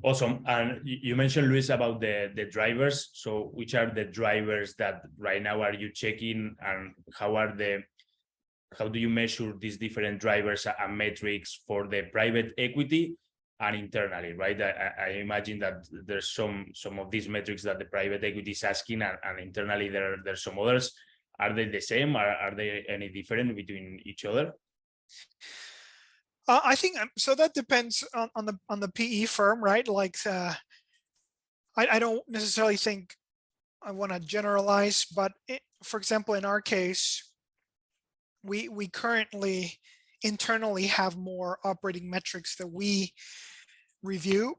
Awesome. And you mentioned, Luis, about the drivers. So which are the drivers that right now are you checking, and how do you measure these different drivers and metrics for the private equity and internally, right? I imagine that there's some of these metrics that the private equity is asking, and internally there's some others. Are they the same? Are they any different between each other? I think so. That depends on the PE firm, right? Like, I don't necessarily think I want to generalize, but for example, in our case, we currently internally have more operating metrics that we review,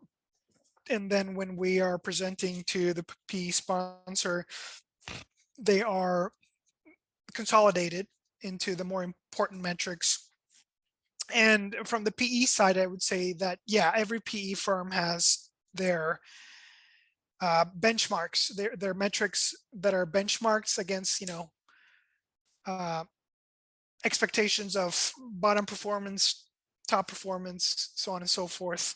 and then when we are presenting to the PE sponsor, they are consolidated into the more important metrics. And from the PE side, I would say that, yeah, every PE firm has their benchmarks, their metrics that are benchmarks against, expectations of bottom performance, top performance, so on and so forth.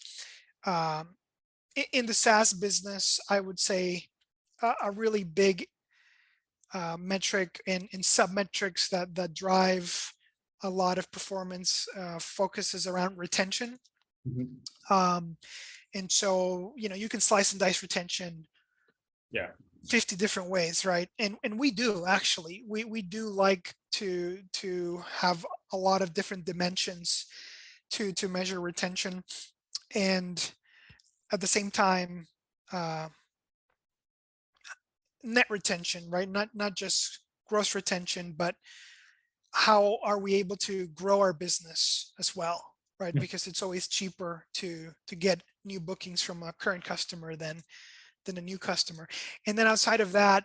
In the SaaS business, I would say a really big metric and sub-metrics that drive a lot of performance focuses around retention. Mm-hmm. And so, you can slice and dice retention 50 different ways, right? And we do actually, we do like to have a lot of different dimensions to measure retention, and at the same time, net retention, right? Not just gross retention, but how are we able to grow our business as well, right? Because it's always cheaper to get new bookings from a current customer than a new customer. And then outside of that,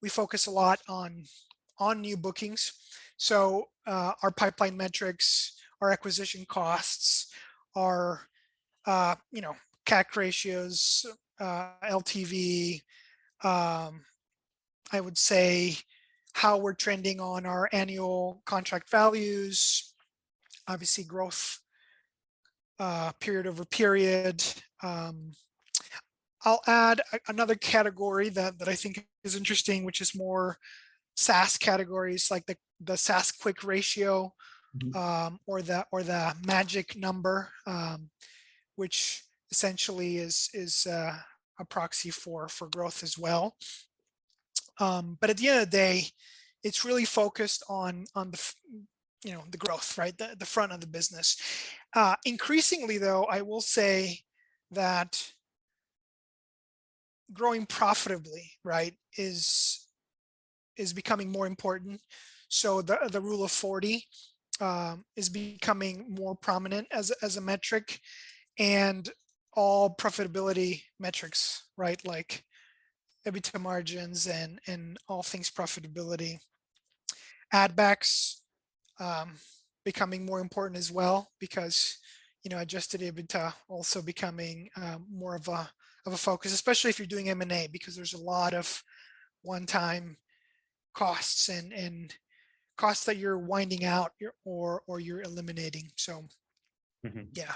we focus a lot on new bookings. So our pipeline metrics, our acquisition costs, our CAC ratios, LTV. I would say how we're trending on our annual contract values, obviously growth period over period. I'll add another category that I think is interesting, which is more SaaS categories, like the SaaS quick ratio, or the magic number, which essentially is a proxy for growth as well. But at the end of the day, it's really focused on the growth, right? The front of the business. Increasingly, though, I will say that growing profitably, right, is becoming more important. So the rule of 40 is becoming more prominent as a metric, and all profitability metrics, right, like EBITDA margins and all things profitability. Add backs becoming more important as well, because adjusted EBITDA also becoming more of a focus, especially if you're doing M&A, because there's a lot of one-time costs and costs that you're winding out or you're eliminating. So yeah.